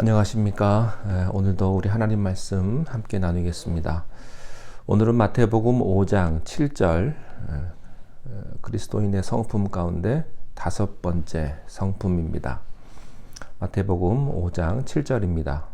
안녕하십니까. 오늘도 우리 하나님 말씀 함께 나누겠습니다. 오늘은 마태복음 5장 7절 그리스도인의 성품 가운데 5번째 성품입니다. 마태복음 5장 7절입니다.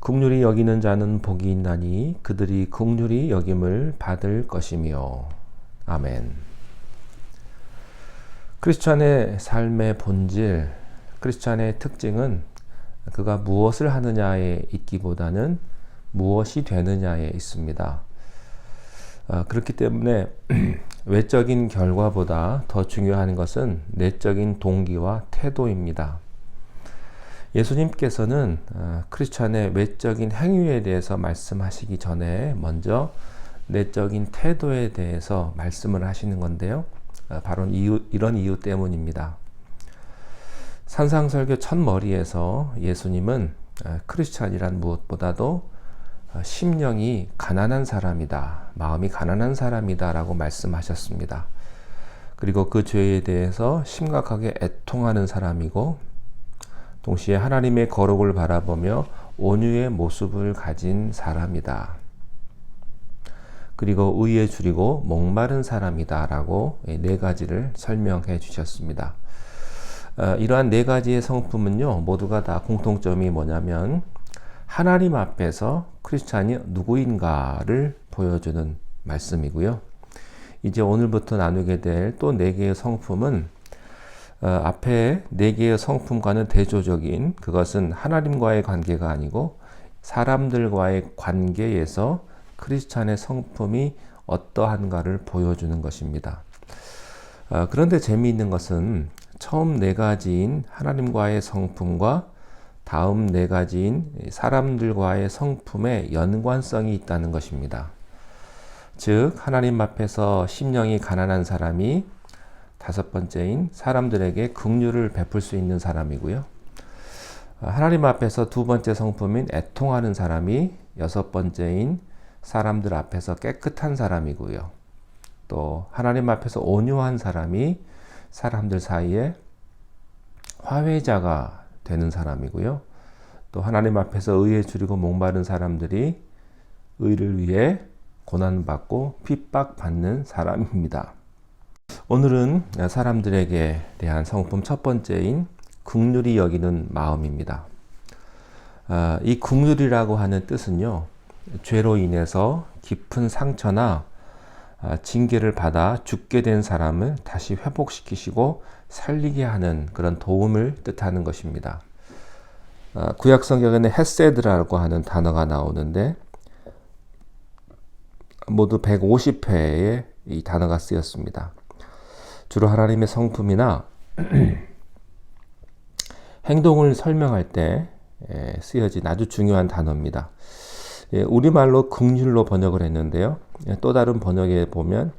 긍휼히 여기는 자는 복이 있나니 그들이 긍휼히 여김을 받을 것이며. 아멘. 크리스찬의 삶의 본질, 크리스찬의 특징은 그가 무엇을 하느냐에 있기보다는 무엇이 되느냐에 있습니다. 그렇기 때문에 외적인 결과보다 더 중요한 것은 내적인 동기와 태도입니다. 예수님께서는 크리스찬의 외적인 행위에 대해서 말씀하시기 전에 먼저 내적인 태도에 대해서 말씀을 하시는 건데요. 바로 이런 이유 때문입니다. 산상설교 첫머리에서 예수님은 크리스찬이란 무엇보다도 심령이 가난한 사람이다, 마음이 가난한 사람이다 라고 말씀하셨습니다. 그리고 그 죄에 대해서 심각하게 애통하는 사람이고, 동시에 하나님의 거룩을 바라보며 온유의 모습을 가진 사람이다. 그리고 의에 줄이고 목마른 사람이다 라고 4가지를 설명해 주셨습니다. 이러한 4가지의 성품은요, 모두가 다 공통점이 뭐냐면 하나님 앞에서 크리스찬이 누구인가를 보여주는 말씀이고요. 이제 오늘부터 나누게 될 또 4개의 성품은 앞에 4개의 성품과는 대조적인, 그것은 하나님과의 관계가 아니고 사람들과의 관계에서 크리스찬의 성품이 어떠한가를 보여주는 것입니다. 그런데 재미있는 것은 처음 4가지인 하나님과의 성품과 다음 4가지인 사람들과의 성품에 연관성이 있다는 것입니다. 즉, 하나님 앞에서 심령이 가난한 사람이 5번째인 사람들에게 긍휼을 베풀 수 있는 사람이고요. 하나님 앞에서 2번째 성품인 애통하는 사람이 6번째인 사람들 앞에서 깨끗한 사람이고요. 또 하나님 앞에서 온유한 사람이 사람들 사이에 화해자가 되는 사람이고요. 또 하나님 앞에서 의에 줄이고 목마른 사람들이 의를 위해 고난받고 핍박받는 사람입니다. 오늘은 사람들에게 대한 성품 첫 번째인 긍휼히 여기는 마음입니다. 이 긍휼이라고 하는 뜻은요, 죄로 인해서 깊은 상처나 징계를 받아 죽게 된 사람을 다시 회복시키시고 살리게 하는 그런 도움을 뜻하는 것입니다. 구약 성경에는 헤세드라고 하는 단어가 나오는데 모두 150회에 이 단어가 쓰였습니다. 주로 하나님의 성품이나 행동을 설명할 때 쓰여진 아주 중요한 단어입니다. 우리말로 긍휼로 번역을 했는데요. 또 다른 번역에 보면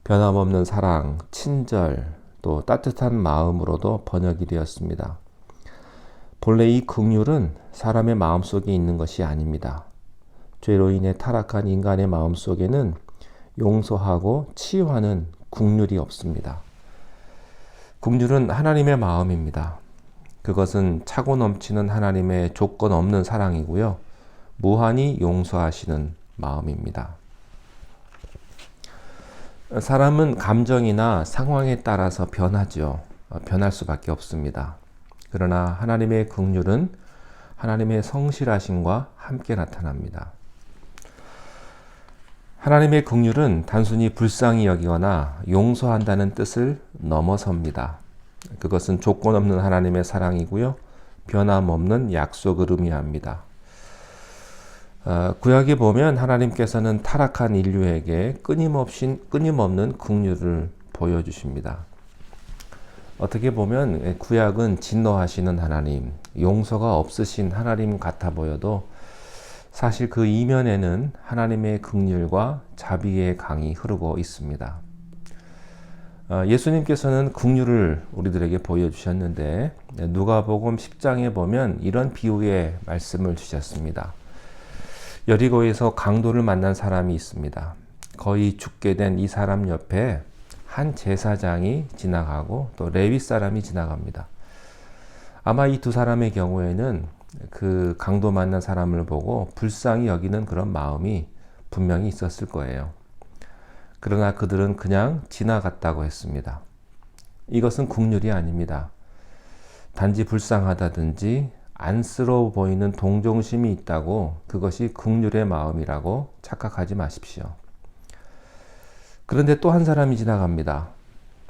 변함없는 사랑, 친절, 또 따뜻한 마음으로도 번역이 되었습니다. 본래 이 긍휼은 사람의 마음속에 있는 것이 아닙니다. 죄로 인해 타락한 인간의 마음속에는 용서하고 치유하는 긍휼이 없습니다. 긍휼은 하나님의 마음입니다. 그것은 차고 넘치는 하나님의 조건 없는 사랑이고요. 무한히 용서하시는 마음입니다. 사람은 감정이나 상황에 따라서 변하죠. 변할 수밖에 없습니다. 그러나 하나님의 긍휼은 하나님의 성실하심과 함께 나타납니다. 하나님의 긍휼은 단순히 불쌍히 여기거나 용서한다는 뜻을 넘어섭니다. 그것은 조건 없는 하나님의 사랑이고요. 변함없는 약속을 의미합니다. 구약에 보면 하나님께서는 타락한 인류에게 끊임없는 긍휼을 보여주십니다. 어떻게 보면 구약은 진노하시는 하나님, 용서가 없으신 하나님 같아 보여도 사실 그 이면에는 하나님의 긍휼과 자비의 강이 흐르고 있습니다. 예수님께서는 긍휼을 우리들에게 보여주셨는데 누가복음 10장에 보면 이런 비유의 말씀을 주셨습니다. 여리고에서 강도를 만난 사람이 있습니다. 거의 죽게 된 이 사람 옆에 한 제사장이 지나가고 또 레위 사람이 지나갑니다. 아마 이 두 사람의 경우에는 그 강도 만난 사람을 보고 불쌍히 여기는 그런 마음이 분명히 있었을 거예요. 그러나 그들은 그냥 지나갔다고 했습니다. 이것은 국률이 아닙니다. 단지 불쌍하다든지 안쓰러워 보이는 동정심이 있다고 그것이 국률의 마음이라고 착각하지 마십시오. 그런데 또 한 사람이 지나갑니다.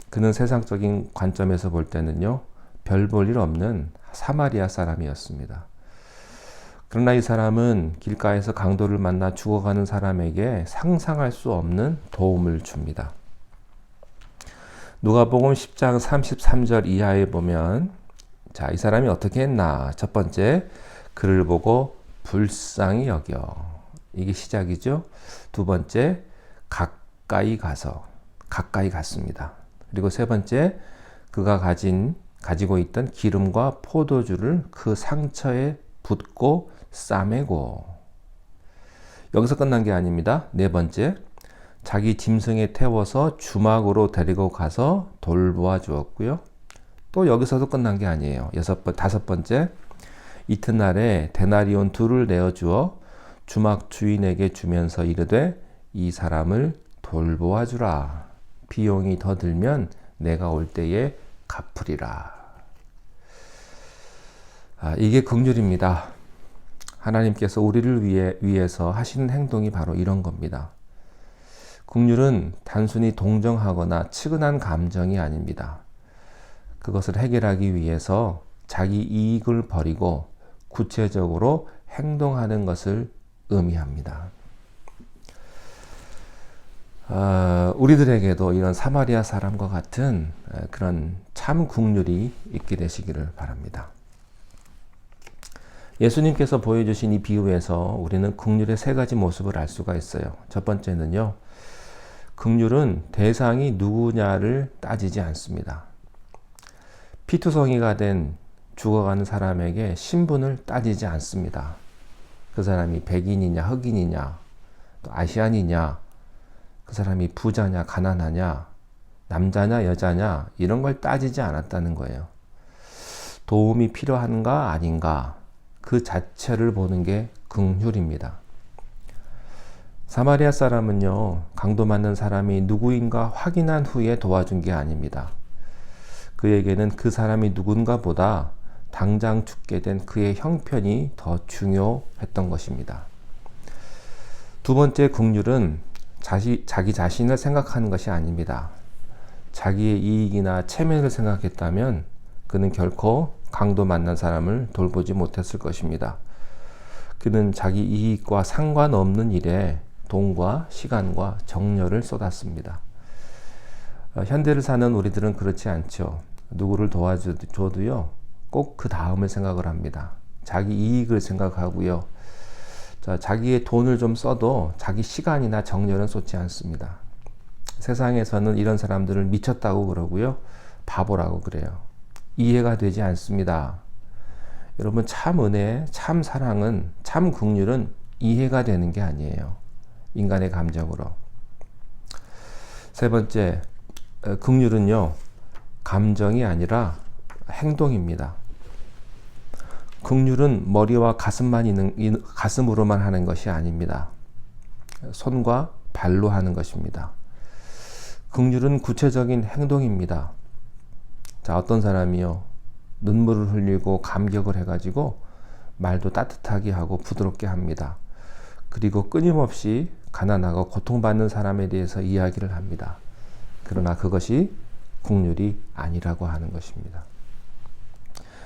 그는 세상적인 관점에서 볼 때는요, 별 볼 일 없는 사마리아 사람이었습니다. 그러나 이 사람은 길가에서 강도를 만나 죽어가는 사람에게 상상할 수 없는 도움을 줍니다. 누가복음 10장 33절 이하에 보면, 자, 이 사람이 어떻게 했나? 첫 번째, 그를 보고 불쌍히 여겨. 이게 시작이죠. 두 번째, 가까이 갔습니다. 그리고 세 번째, 그가 가지고 있던 기름과 포도주를 그 상처에 붓고 싸매고. 여기서 끝난 게 아닙니다. 네 번째, 자기 짐승에 태워서 주막으로 데리고 가서 돌보아 주었고요. 또 여기서도 끝난 게 아니에요. 다섯 번째, 이튿날에 데나리온 2를 내어주어 주막 주인에게 주면서 이르되 이 사람을 돌보아 주라. 비용이 더 들면 내가 올 때에 갚으리라. 이게 긍휼입니다. 하나님께서 우리를 위해서 하시는 행동이 바로 이런 겁니다. 긍휼은 단순히 동정하거나 측은한 감정이 아닙니다. 그것을 해결하기 위해서 자기 이익을 버리고 구체적으로 행동하는 것을 의미합니다. 우리들에게도 이런 사마리아 사람과 같은 그런 참 긍휼이 있게 되시기를 바랍니다. 예수님께서 보여주신 이 비유에서 우리는 긍휼의 세 가지 모습을 알 수가 있어요. 첫 번째는요, 긍휼은 대상이 누구냐를 따지지 않습니다. 피투성이가 된 죽어가는 사람에게 신분을 따지지 않습니다. 그 사람이 백인이냐 흑인이냐 또 아시안이냐, 그 사람이 부자냐 가난하냐, 남자냐 여자냐, 이런 걸 따지지 않았다는 거예요. 도움이 필요한가 아닌가, 그 자체를 보는 게 긍휼입니다. 사마리아 사람은요, 강도 맞는 사람이 누구인가 확인한 후에 도와준 게 아닙니다. 그에게는 그 사람이 누군가 보다 당장 죽게 된 그의 형편이 더 중요했던 것입니다. 두 번째 긍휼은 자기 자신을 생각하는 것이 아닙니다. 자기의 이익이나 체면을 생각했다면 그는 결코 강도 만난 사람을 돌보지 못했을 것입니다. 그는 자기 이익과 상관없는 일에 돈과 시간과 정열을 쏟았습니다. 현대를 사는 우리들은 그렇지 않죠. 누구를 도와줘도요, 꼭 그 다음을 생각을 합니다. 자기 이익을 생각하고요. 자기의 돈을 좀 써도 자기 시간이나 정열은 쏟지 않습니다. 세상에서는 이런 사람들을 미쳤다고 그러고요, 바보라고 그래요. 이해가 되지 않습니다. 여러분, 참 은혜, 참 사랑은, 참 긍휼은 이해가 되는 게 아니에요. 인간의 감정으로. 세 번째, 긍휼은요, 감정이 아니라 행동입니다. 긍휼은 머리와 가슴으로만 하는 것이 아닙니다. 손과 발로 하는 것입니다. 긍휼은 구체적인 행동입니다. 자, 어떤 사람이요, 눈물을 흘리고 감격을 해가지고 말도 따뜻하게 하고 부드럽게 합니다. 그리고 끊임없이 가난하고 고통받는 사람에 대해서 이야기를 합니다. 그러나 그것이 긍휼이 아니라고 하는 것입니다.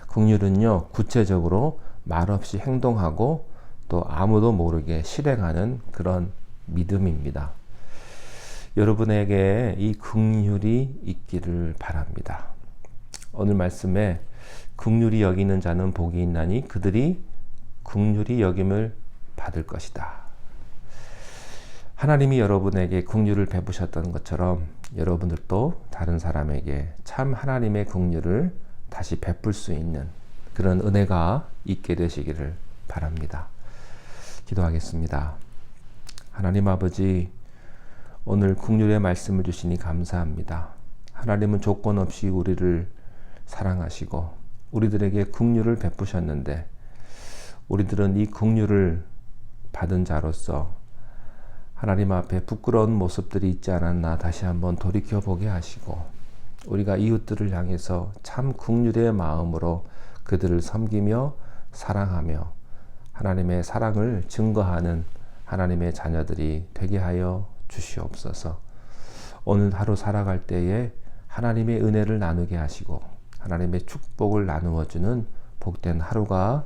긍휼은요, 구체적으로 말없이 행동하고 또 아무도 모르게 실행하는 그런 믿음입니다. 여러분에게 이 긍휼이 있기를 바랍니다. 오늘 말씀에 긍휼히 여기는 자는 복이 있나니 그들이 긍휼히 여김을 받을 것이다. 하나님이 여러분에게 긍휼을 베푸셨던 것처럼 여러분들도 다른 사람에게 참 하나님의 긍휼을 다시 베풀 수 있는 그런 은혜가 있게 되시기를 바랍니다. 기도하겠습니다. 하나님 아버지, 오늘 긍휼의 말씀을 주시니 감사합니다. 하나님은 조건 없이 우리를 사랑하시고 우리들에게 긍휼을 베푸셨는데 우리들은 이 긍휼을 받은 자로서 하나님 앞에 부끄러운 모습들이 있지 않았나 다시 한번 돌이켜보게 하시고 우리가 이웃들을 향해서 참 긍휼의 마음으로 그들을 섬기며 사랑하며 하나님의 사랑을 증거하는 하나님의 자녀들이 되게 하여 주시옵소서. 오늘 하루 살아갈 때에 하나님의 은혜를 나누게 하시고 하나님의 축복을 나누어주는 복된 하루가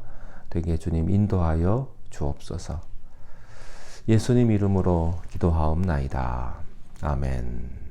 되게 주님 인도하여 주옵소서. 예수님 이름으로 기도하옵나이다. 아멘.